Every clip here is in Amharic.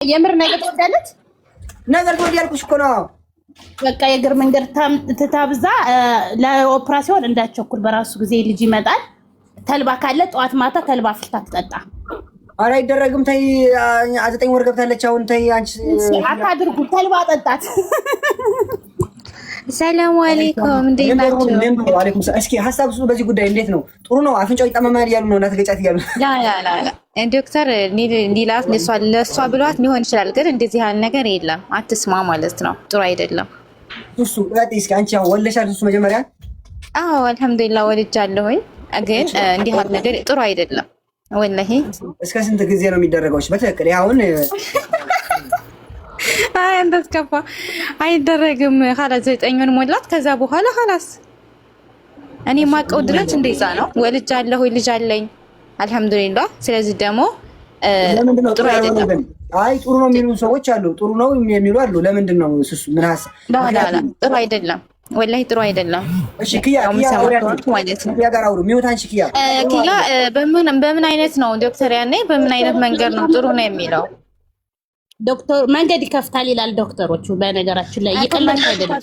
የምር ነገር ትወዳለች። ነገር ትወዳለች እኮ ነው። በቃ የእግር መንገድ ትታብዛ። ለኦፕራሲዮን እንዳትቸኩል፣ በራሱ ጊዜ ልጅ ይመጣል። ተልባ ካለ ጠዋት ማታ ተልባ ፍልታ ትጠጣ። ኧረ አይደረግም። ተይ 9 ወር ገብታለች አሁን። ተይ አንቺ አታድርጉ። ተልባ ጠጣት። ሰላም አለይኩም። እንዴት ናችሁ? ወአለይኩም ሰላም። እስኪ ሀሳብ በዚህ ጉዳይ እንዴት ነው? ጥሩ ነው? አፍንጫው ይጠመማል እያሉ ነው። እናት ገጫት እያሉ ላ ዶክተር ኒላት ለሷ ብሏት ሊሆን ይችላል፣ ግን እንደዚህ ያለ ነገር የለም። አትስማ ማለት ነው። ጥሩ አይደለም። እሱ እስኪ አንቺ ያው ወለሻል። እሱ መጀመሪያ አዎ አልሐምዱሊላህ ወልጃለሁኝ፣ ግን እንዲህ ያለ ነገር ጥሩ አይደለም ወላሂ። እስከ ስንት ጊዜ ነው የሚደረገው? በትክክል አሁን አይ እንደስከፋ አይደረግም። ኻላስ 9 ወር ሞላት። ከዛ በኋላ ኻላስ እኔ ማቀው ድረስ እንደዛ ነው። ወልጃለሁ፣ ልጅ አለኝ አልሐምዱሊላህ። ስለዚህ ደግሞ ጥሩ አይደለም። አይ ጥሩ ነው የሚሉ ሰዎች አሉ፣ ጥሩ ነው የሚሉ አሉ። ለምንድን ነው እሱ ምን ሀሳብ? ጥሩ አይደለም ወላሂ ጥሩ አይደለም። እሺ ኪያ ማለት ነው። ኪያ ጋር አውሩ ሚውት። አንቺ ኪያ በምን አይነት ነው ዶክተር? ያኔ በምን አይነት መንገድ ነው ጥሩ ነው የሚለው? ዶክተር መንገድ ይከፍታል ይላል ዶክተሮቹ። በነገራችን ላይ ይቀላል አይደለም።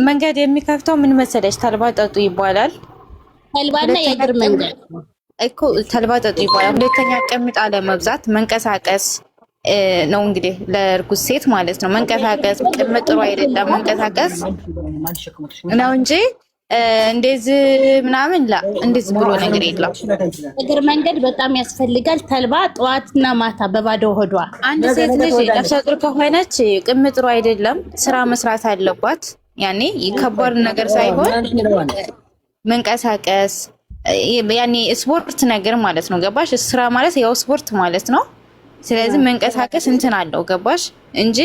መንገድ የሚከፍተው ምን መሰለሽ? ተልባ ጠጡ ይባላል። ተልባና የእግር መንገድ እኮ ተልባ ጠጡ ይባላል። ሁለተኛ ቀምጥ አለመብዛት፣ መንቀሳቀስ ነው እንግዲህ ለእርጉዝ ሴት ማለት ነው። መንቀሳቀስ ቅምጥ ጥሩ አይደለም። መንቀሳቀስ ነው እንጂ እንደዚህ ምናምን እንደዚህ ብሎ ነገር የለም። እግር መንገድ በጣም ያስፈልጋል። ተልባ ጠዋትና ማታ በባዶ ሆዷ። አንድ ሴት ልጅ ነፍሰ ጡር ከሆነች ቅምጥ ጥሩ አይደለም። ስራ መስራት አለባት። ያኔ ከባድ ነገር ሳይሆን መንቀሳቀስ፣ ያኔ ስፖርት ነገር ማለት ነው። ገባሽ? ስራ ማለት ያው ስፖርት ማለት ነው። ስለዚህ መንቀሳቀስ እንትን አለው ገባሽ? እንጂ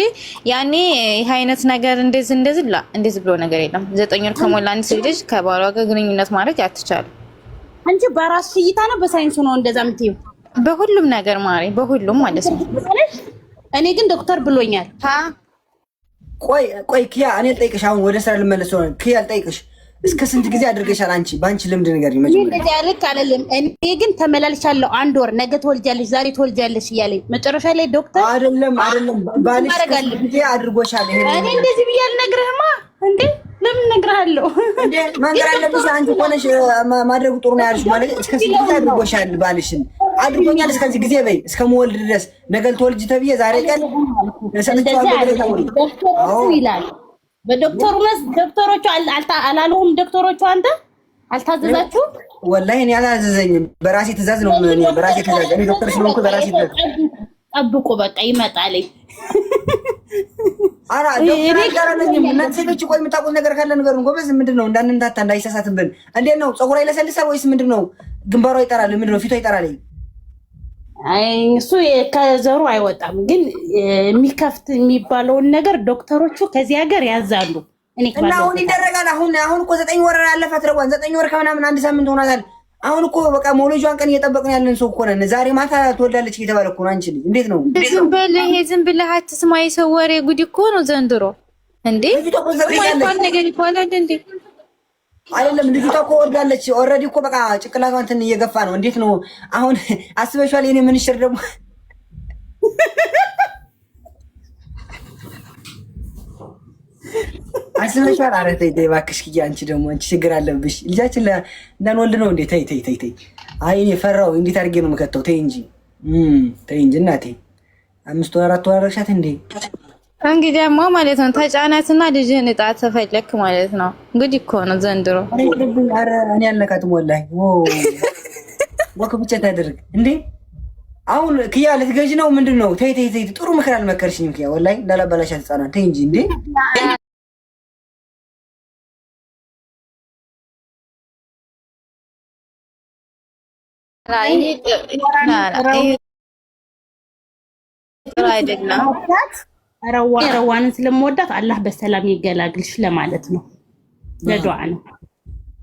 ያኔ ይሄ አይነት ነገር እንደዚህ ብሎ ነገር የለም። 9 ወር ከሞላ አንድ ሴት ልጅ ከባሏ ጋር ግንኙነት ማድረግ አትቻልም። አንቺ በራስ እይታ ነው በሳይንሱ ነው እንደዛ የምትይው? በሁሉም ነገር ማሪ፣ በሁሉም ማለት ነው። እኔ ግን ዶክተር ብሎኛል። ቆይ ኪያ እኔ ልጠይቅሽ። አሁን ወደ ስራ ልመለስ ነው። ኪያ ልጠይቅሽ፣ እስከ ስንት ጊዜ አድርገሻል አንቺ? ባንቺ ልምድ ነገር ይመጀመሪያ እንደዚህ ያልክ አይደለም። እኔ ግን ተመላልሻለሁ። 1 ወር ነገ ትወልጃለሽ፣ ዛሬ ትወልጃለሽ እያለኝ መጨረሻ ላይ ዶክተር አይደለም ባልሽ ጊዜ አድርጎሻል። እኔ እንደዚህ ብዬ አልነግርህማ እንዴ! ለምን እነግርሃለሁ እንዴ? መንገር አለብሽ አንቺ ሆነሽ ማድረጉ ጥሩ ነው ያልሽ ማለት እስከ ስንት ጊዜ አድርጎሻል? ባልሽን አድርጎኛል እስከዚህ ጊዜ በይ፣ እስከ መወልድ ድረስ ነገ ትወልጂ ተብዬ ዛሬ ቀን ሰምቻለሁ ይላል። በዶክተሩ ዶክተሮቹ አላሉም። ዶክተሮቹ አንተ አልታዘዛችሁ? ወላሂ እኔ አላዘዘኝም። በራሴ ትእዛዝ ነው። እኔ በራሴ ትእዛዝ እኔ ዶክተር ስለሆንኩ በራሴ ትእዛዝ ጠብቁ። በቃ ይመጣል። አራ ዶክተር አይደለም። እናንተ ሴቶች ቆይ የምታውቁት ነገር ካለ ንገሩን ጎበዝ። ምንድነው እንዳንምታታ እንዳይሳሳትብን። እንዴት ነው ፀጉሯ ይለሰልሳል ወይስ ምንድነው? ግንባሯ ይጠራል? ምንድነው ፊቷ ይጠራል? አይ እሱ ከዘሩ አይወጣም። ግን የሚከፍት የሚባለውን ነገር ዶክተሮቹ ከዚህ ሀገር ያዛሉ። እና አሁን ይደረጋል። አሁን እኮ 9 ወር አለፋት። ረዋን 9 ወር ከምናምን 1 ሳምንት ሆኗታል። አሁን እኮ በቃ መውለጃዋን ቀን እየጠበቅን ያለን ሰው እኮ ነን። ዛሬ ማታ ትወልዳለች እየተባለ እኮ ነው። አንቺ ልጅ እንዴት ነው? ዝም ብለህ አትስማ። የሰው ወሬ ጉድ እኮ ነው ዘንድሮ። እንዴ ማይፋን ነገር ይባላል እንዴ? አይደለም ልጅቷ እኮ ወልዳለች ኦልሬዲ እኮ በቃ ጭቅላቷ እንትን እየገፋ ነው። እንዴት ነው አሁን አስበሽዋል? የኔ ምንሽር ደግሞ አስበሽዋል? ኧረ ተይ እባክሽ ኪያ፣ አንቺ ደግሞ አንቺ ችግር አለብሽ። ልጃችን እንዳንወልድ ነው እንዴ? ተይ። አይ እኔ ፈራው። እንዴት አድርጌ ነው የምከተው? ተይ እንጂ እናቴ 5 ወር 4 ወር አደረግሻት እንዴ? እንግዲያማ ማለት ነው ተጫናትና ልጅህን እጣ ተፈለክ ማለት ነው። እንግዲህ እኮ ነው ዘንድሮ። ኧረ እኔ አልነካትም ወላሂ። ወክ ብቻ ታደርግ እንዴ? አሁን ኪያ ልትገዢ ነው ምንድን ነው? ተይ ጥሩ ምክር አልመከርሽኝም ኪያ ወላሂ። እንዳላበላሻት ህፃናት ተይ እንጂ እንዴ። አይደለም ረዋንን ስለምወዳት አላህ በሰላም ይገላግልሽ ለማለት ነው። ለዱዓ ነው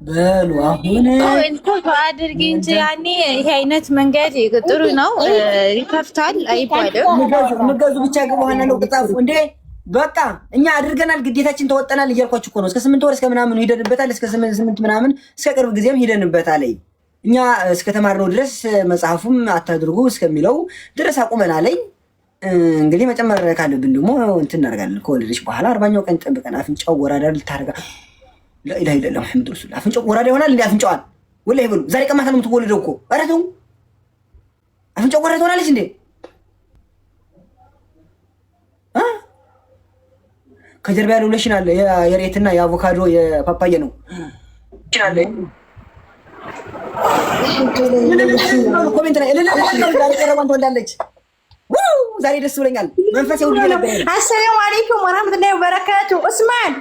በሉ። አሁን አድርጊ እንጂ ያኔ ይሄ አይነት መንገድ ጥሩ ነው። ይከፍታል አይባልም። ምገዙ ብቻ ገባና ነው ቅጣፉ እንዴ? በቃ እኛ አድርገናል፣ ግዴታችን ተወጠናል እያልኳችሁ እኮ ነው። እስከ 8 ወር እስከ ምናምን ሂደንበታል። እስከ 8 ምናምን እስከ ቅርብ ጊዜም ሂደንበታል። እኛ እስከ ተማርነው ድረስ መጽሐፉም አታድርጉ እስከሚለው ድረስ አቁመናል። እንግዲህ መጨመር ካለብን ደግሞ እንትን እናደርጋለን። ከወለደች በኋላ 40ኛው ቀን ጠብቀን አፍንጫው ወራዳ ልታደርጋ ለኢላህ ኢላላህ ሙሐመድ ረሱላህ። አፍንጫው ወራዳ ይሆናል እንዴ? አፍንጫዋን ወላሂ በሉ ዛሬ ቀማታ ነው የምትወለደው እኮ። ኧረ ተው አፍንጫው ወራዳ ትሆናለች እንዴ? ከጀርባ ያለው ሎሽን አለ የሬትና የአቮካዶ የፓፓያ ነው አለ። ኮሜንት ላይ ትወልዳለች። ዛሬ ደስ ብለኛል። መንፈሴ ሁሉ ነበር። አሰላሙ አለይኩም ወራህመቱላሂ ወበረካቱ። ኡስማን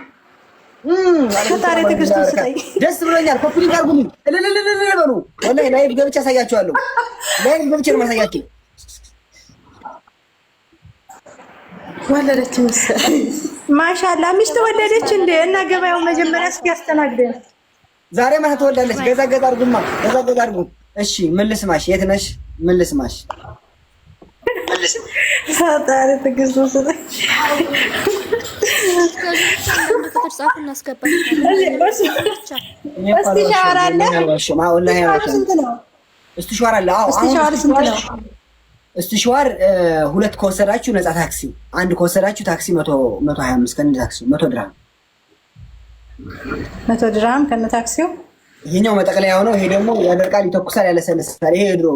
ፈጣሪ ትዕግስት ይስጠኝ። ደስ ብሎኛል። ኮፒሊንግ አድርጉልኝ። እልልልልል በሉ። ወላሂ ላይቭ ገብቼ አሳያችኋለሁ። ላይቭ ገብቼ ነው ማሳያችሁ። ወለደች መሰለኝ። ማሻአላ ሚስት ወለደች እንዴ? እና ገበያው መጀመሪያ እስኪ ያስተናግደን። ዛሬ ማታ ትወልዳለች። ገዛ ገዛ አድርጉማ፣ ገዛ ገዛ አድርጉ። እሺ ምን ልስማሽ? የት ነሽ? ምን ልስማሽ? ፈጣሪ ትዕግስት ይስጠኝ። እስቲሻዋር አለ? እስቲሻዋር አለ? አዎ እስቲሻዋር ስንት ነው? እስቲሻዋር 2 ከወሰዳችሁ ነፃ ታክሲ፣ 1 ከወሰዳችሁ ታክሲ 125 ከነ ታክሲው 100 ድርሃም 100 ድርሃም ከነ ታክሲው። ይሄኛው መጠቅለያው ነው። ይሄ ደግሞ ያደርቃል፣ ይተኩሳል፣ ያለሰልሳል። ይሄ ድሮ